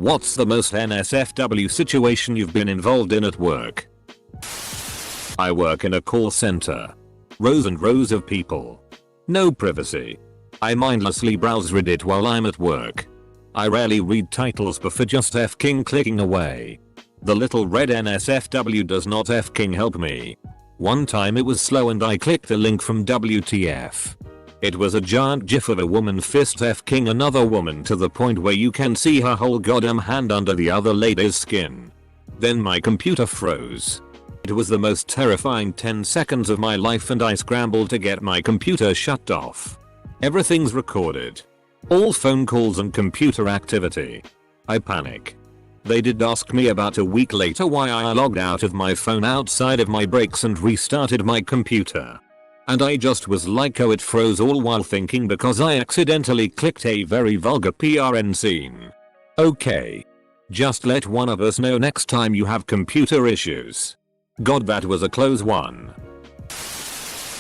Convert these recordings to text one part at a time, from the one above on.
What's the most NSFW situation you've been involved in at work? I work in a call center. Rows and rows of people. No privacy. I mindlessly browse Reddit while I'm at work. I rarely read titles before just f-king clicking away. The little red NSFW does not f-king help me. One time it was slow and I clicked a link from WTF. It was a giant gif of a woman fist f-king another woman to the point where you can see her whole goddamn hand under the other lady's skin. Then my computer froze. It was the most terrifying 10 seconds of my life and I scrambled to get my computer shut off. Everything's recorded. All phone calls and computer activity. I panic. They did ask me about a week later why I logged out of my phone outside of my breaks and restarted my computer. And I just was like, oh, it froze, all while thinking because I accidentally clicked a very vulgar PRN scene. Okay. Just let one of us know next time you have computer issues. God, that was a close one.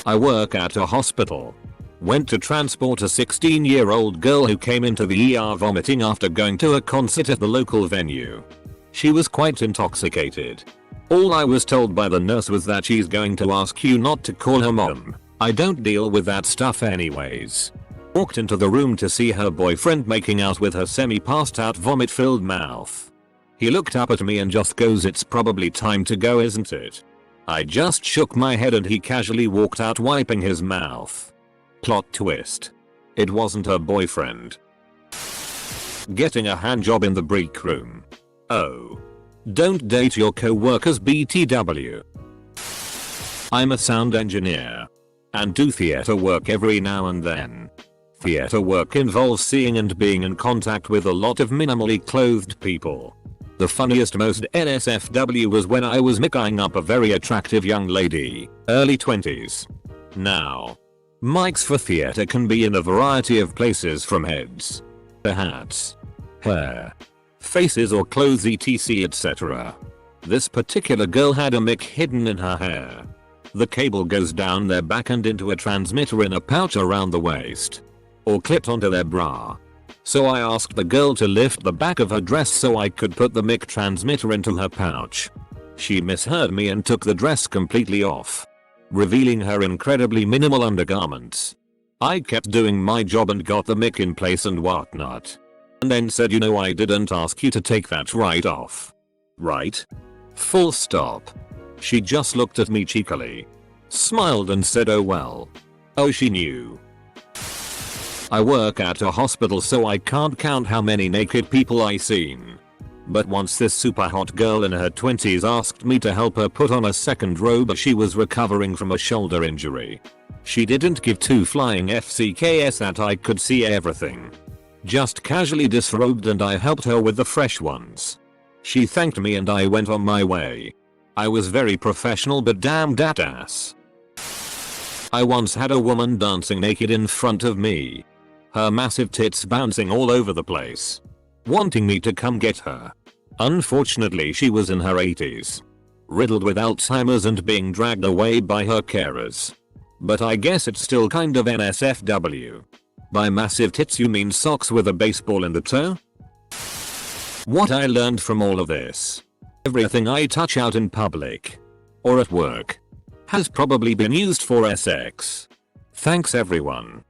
I work at a hospital. Went to transport a 16-year-old girl who came into the ER vomiting after going to a concert at the local venue. She was quite intoxicated. All I was told by the nurse was that she's going to ask you not to call her mom. I don't deal with that stuff anyways. Walked into the room to see her boyfriend making out with her semi-passed out vomit-filled mouth. He looked up at me and just goes, "It's probably time to go, isn't it?" I just shook my head and he casually walked out wiping his mouth. Plot twist. It wasn't her boyfriend. Getting a handjob in the break room. Oh. Don't date your co-workers, BTW. I'm a sound engineer. And do theater work every now and then. Theater work involves seeing and being in contact with a lot of minimally clothed people. The funniest, most NSFW was when I was micing up a very attractive young lady, early 20s. Now, mics for theater can be in a variety of places, from heads to hats, hair, faces or clothes etc, etc. This particular girl had a mic hidden in her hair. The cable goes down their back and into a transmitter in a pouch around the waist. Or clipped onto their bra. So I asked the girl to lift the back of her dress so I could put the mic transmitter into her pouch. She misheard me and took the dress completely off, revealing her incredibly minimal undergarments. I kept doing my job and got the mic in place and whatnot. And then said, "You know, I didn't ask you to take that right off. Right? Full stop." She just looked at me cheekily, smiled and said, "Oh well." Oh, she knew. I work at a hospital so I can't count how many naked people I seen. But once this super hot girl in her 20s asked me to help her put on a second robe as she was recovering from a shoulder injury. She didn't give two flying FCKs that I could see everything. Just casually disrobed and I helped her with the fresh ones. She thanked me and I went on my way. I was very professional but damn dat ass. I once had a woman dancing naked in front of me. Her massive tits bouncing all over the place. Wanting me to come get her. Unfortunately she was in her 80s. Riddled with Alzheimer's and being dragged away by her carers. But I guess it's still kind of NSFW. By massive tits you mean socks with a baseball in the toe? What I learned from all of this. Everything I touch out in public. Or at work. Has probably been used for sex. Thanks everyone.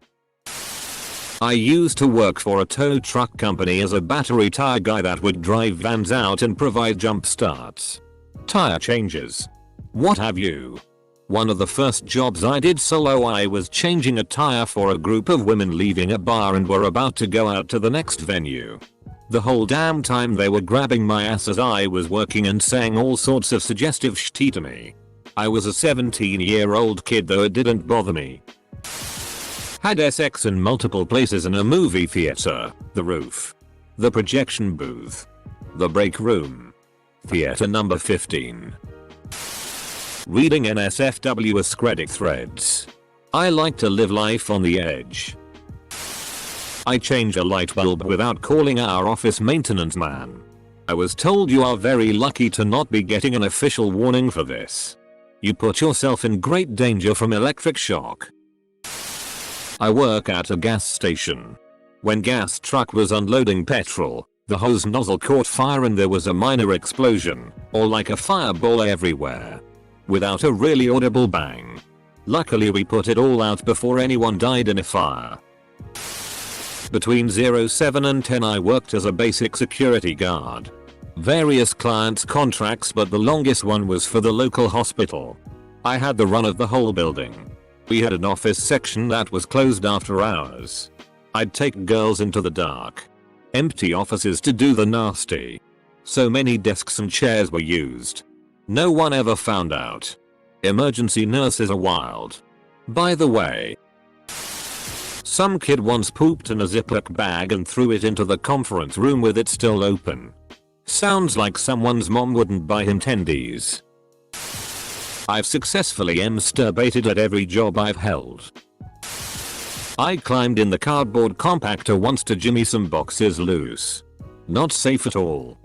I used to work for a tow truck company as a battery tire guy that would drive vans out and provide jump starts, tire changes, what have you. One of the first jobs I did solo, I was changing a tire for a group of women leaving a bar and were about to go out to the next venue. The whole damn time they were grabbing my ass as I was working and saying all sorts of suggestive shit to me. I was a 17-year-old kid though, it didn't bother me. Had sex in multiple places in a movie theater, the roof, the projection booth, the break room, theater number 15. Reading NSFW Reddit threads. I like to live life on the edge. I change a light bulb without calling our office maintenance man. I was told you are very lucky to not be getting an official warning for this. You put yourself in great danger from electric shock. I work at a gas station. When gas truck was unloading petrol, The hose nozzle caught fire and there was a minor explosion, or like a fireball everywhere, without a really audible bang. Luckily we put it all out before anyone died in a fire. Between 07 and 10 I worked as a basic security guard. Various clients' contracts, but the longest one was for the local hospital. I had the run of the whole building. We had an office section that was closed after hours. I'd take girls into the dark, empty offices to do the nasty. So many desks and chairs were used. No one ever found out. Emergency nurses are wild. By the way, some kid once pooped in a Ziploc bag and threw it into the conference room with it still open. Sounds like someone's mom wouldn't buy him tendies. I've successfully masturbated at every job I've held. I climbed in the cardboard compactor once to jimmy some boxes loose. Not safe at all.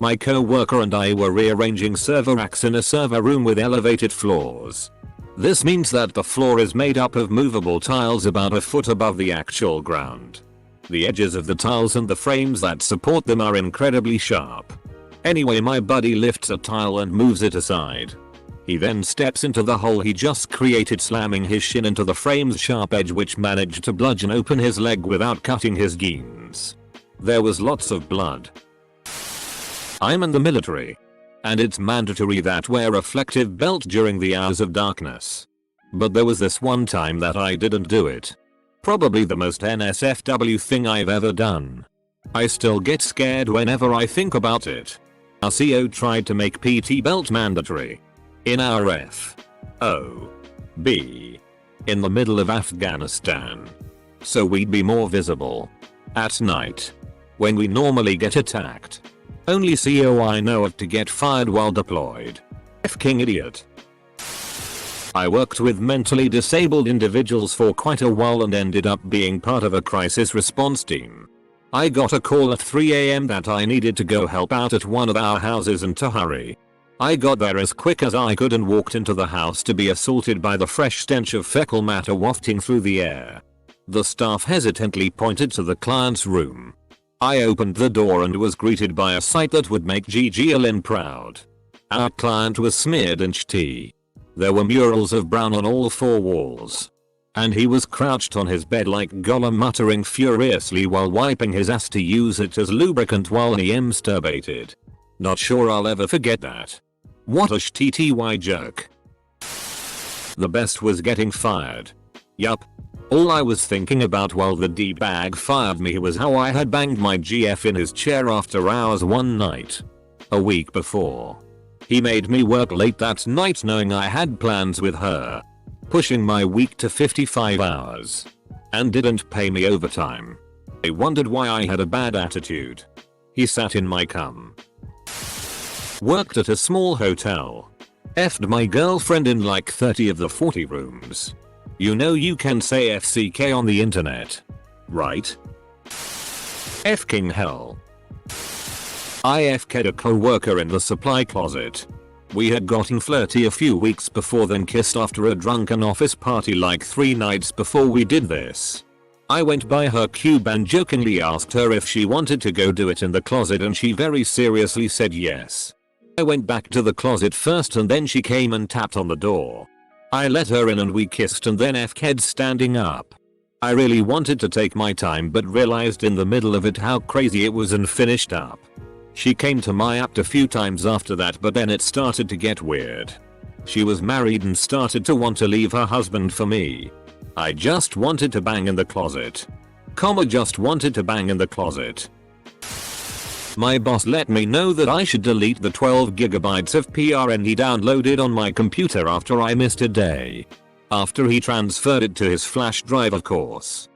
My co-worker and I were rearranging server racks in a server room with elevated floors. This means that the floor is made up of movable tiles about a foot above the actual ground. The edges of the tiles and the frames that support them are incredibly sharp. Anyway, my buddy lifts a tile and moves it aside. He then steps into the hole he just created, slamming his shin into the frame's sharp edge, which managed to bludgeon open his leg without cutting his jeans. There was lots of blood. I'm in the military, and it's mandatory that wear a reflective belt during the hours of darkness. But there was this one time that I didn't do it. Probably the most NSFW thing I've ever done. I still get scared whenever I think about it. Our CO tried to make PT belt mandatory in our FOB in the middle of Afghanistan, so we'd be more visible at night when we normally get attacked. Only CO I know of to get fired while deployed. F-king idiot. I worked with mentally disabled individuals for quite a while and ended up being part of a crisis response team. I got a call at 3 AM that I needed to go help out at one of our houses and to hurry. I got there as quick as I could and walked into the house to be assaulted by the fresh stench of fecal matter wafting through the air. The staff hesitantly pointed to the client's room. I opened the door and was greeted by a sight that would make Gigi Lynn proud. Our client was smeared in tea. There were murals of brown on all 4 walls. And he was crouched on his bed like Gollum, muttering furiously while wiping his ass to use it as lubricant while he masturbated. Not sure I'll ever forget that. What a TTY joke. The best was getting fired. Yup. All I was thinking about while the D-bag fired me was how I had banged my GF in his chair after hours one night. A week before. He made me work late that night knowing I had plans with her, pushing my week to 55 hours, and didn't pay me overtime. I wondered why I had a bad attitude. He sat in my cum. Worked at a small hotel. F'd my girlfriend in like 30 of the 40 rooms. You know you can say FCK on the internet, right? F-king hell. I F-ked a co-worker in the supply closet. We had gotten flirty a few weeks before, then kissed after a drunken office party like 3 nights before we did this. I went by her cube and jokingly asked her if she wanted to go do it in the closet, and she very seriously said yes. I went back to the closet first and then she came and tapped on the door. I let her in and we kissed and then F-ked standing up. I really wanted to take my time but realized in the middle of it how crazy it was and finished up. She came to my apt a few times after that, but then it started to get weird. She was married and started to want to leave her husband for me. I just wanted to bang in the closet. Just wanted to bang in the closet. My boss let me know that I should delete the 12 gigabytes of PRN he downloaded on my computer after I missed a day. After he transferred it to his flash drive, of course.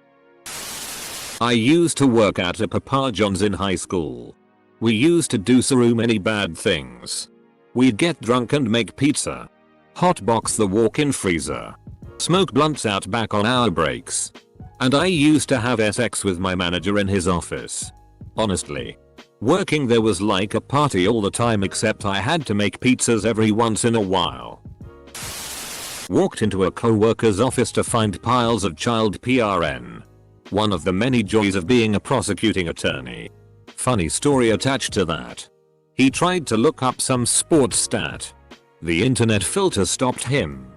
I used to work at a Papa John's in high school. We used to do so many bad things. We'd get drunk and make pizza, hotbox the walk-in freezer, smoke blunts out back on our breaks. And I used to have sex with my manager in his office. Honestly, working there was like a party all the time, except I had to make pizzas every once in a while. Walked into a co-worker's office to find piles of child PRN. One of the many joys of being a prosecuting attorney. funny story attached to that. He tried to look up some sports stat. The internet filter stopped him.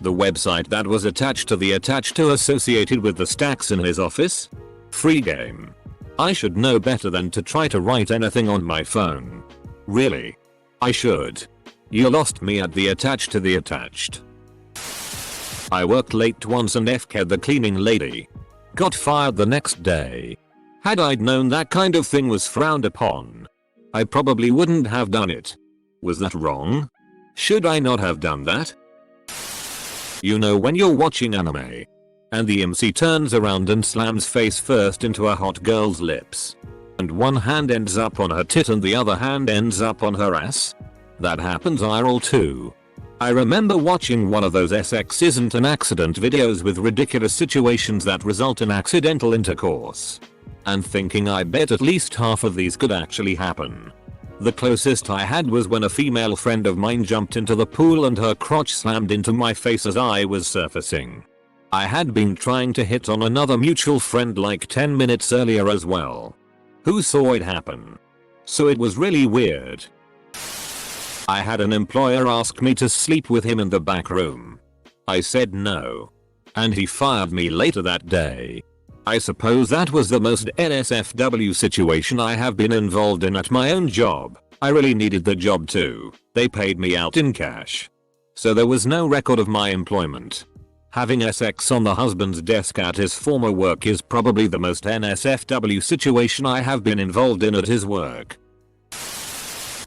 The website that was attached to the associated with the stacks in his office? Free game. I should know better than to try to write anything on my phone. Really? I should. You lost me at the attached to the attached. I worked late once and FK'd the cleaning lady. Got fired the next day. Had I known that kind of thing was frowned upon, I probably wouldn't have done it. Was that wrong? Should I not have done that? You know when you're watching anime and the MC turns around and slams face first into a hot girl's lips, and one hand ends up on her tit and the other hand ends up on her ass? That happens IRL too. I remember watching one of those SX isn't an accident videos with ridiculous situations that result in accidental intercourse, and thinking I bet at least half of these could actually happen. The closest I had was when a female friend of mine jumped into the pool and her crotch slammed into my face as I was surfacing. I had been trying to hit on another mutual friend like 10 minutes earlier as well, who saw it happen. So it was really weird. I had an employer ask me to sleep with him in the back room. I said no, and he fired me later that day. I suppose that was the most NSFW situation I have been involved in at my own job. I really needed the job too. They paid me out in cash, so there was no record of my employment. Having SX on the husband's desk at his former work is probably the most NSFW situation I have been involved in at his work.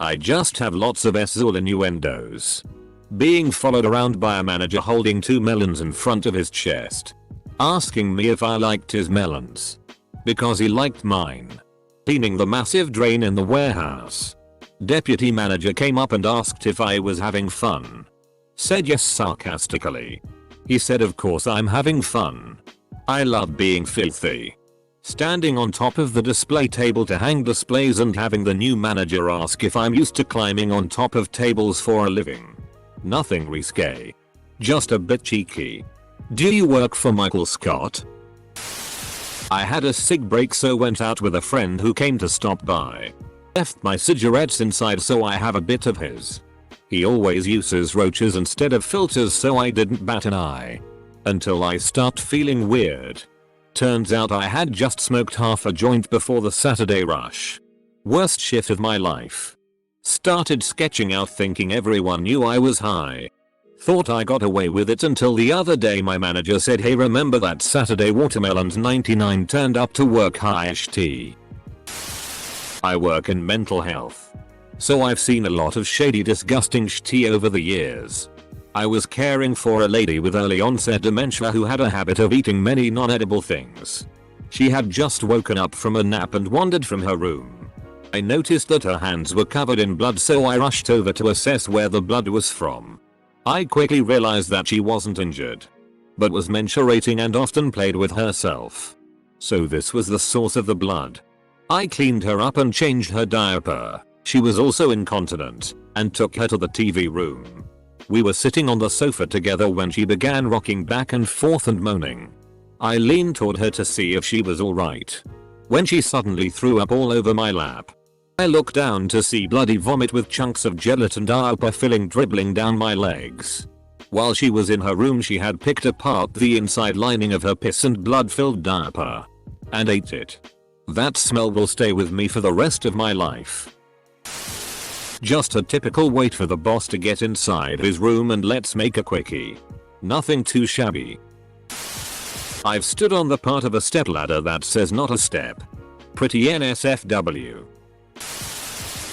I just have lots of sexual innuendos. Being followed around by a manager holding 2 melons in front of his chest, asking me if I liked his melons because he liked mine. Cleaning the massive drain in the warehouse. Deputy manager came up and asked if I was having fun. Said yes sarcastically. He said of course I'm having fun. I love being filthy. Standing on top of the display table to hang displays and having the new manager ask if I'm used to climbing on top of tables for a living. Nothing risque. Just a bit cheeky. Do you work for Michael Scott? I had a cig break so went out with a friend who came to stop by. Left my cigarettes inside so I have a bit of his. He always uses roaches instead of filters so I didn't bat an eye. Until I start feeling weird. Turns out I had just smoked half a joint before the Saturday rush. Worst shift of my life. Started sketching out thinking everyone knew I was high. Thought I got away with it until the other day my manager said hey remember that Saturday watermelons 99 turned up to work high-ish tea. I work in mental health, so I've seen a lot of shady disgusting tea over the years. I was caring for a lady with early onset dementia who had a habit of eating many non-edible things. She had just woken up from a nap and wandered from her room. I noticed that her hands were covered in blood so I rushed over to assess where the blood was from. I quickly realized that she wasn't injured, but was mensurating and often played with herself. So this was the source of the blood. I cleaned her up and changed her diaper. She was also incontinent, and took her to the TV room. We were sitting on the sofa together when she began rocking back and forth and moaning. I leaned toward her to see if she was alright, when she suddenly threw up all over my lap. I looked down to see bloody vomit with chunks of gelatin diaper filling dribbling down my legs. While she was in her room she had picked apart the inside lining of her piss and blood filled diaper and ate it. That smell will stay with me for the rest of my life. Just a typical wait for the boss to get inside his room and let's make a quickie. Nothing too shabby. I've stood on the part of a stepladder that says not a step. Pretty NSFW.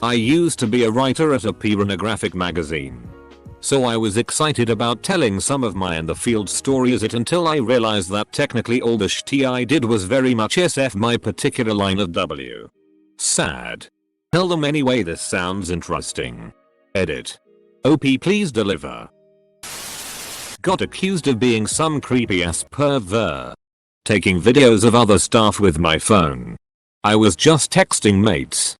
I used to be a writer at a pornographic magazine, so I was excited about telling some of my in the field stories until I realized that technically all the shit I did was very much SF my particular line of W. Sad. Tell them anyway this sounds interesting. Edit. OP please deliver. Got accused of being some creepy ass pervert. Taking videos of other staff with my phone. I was just texting mates.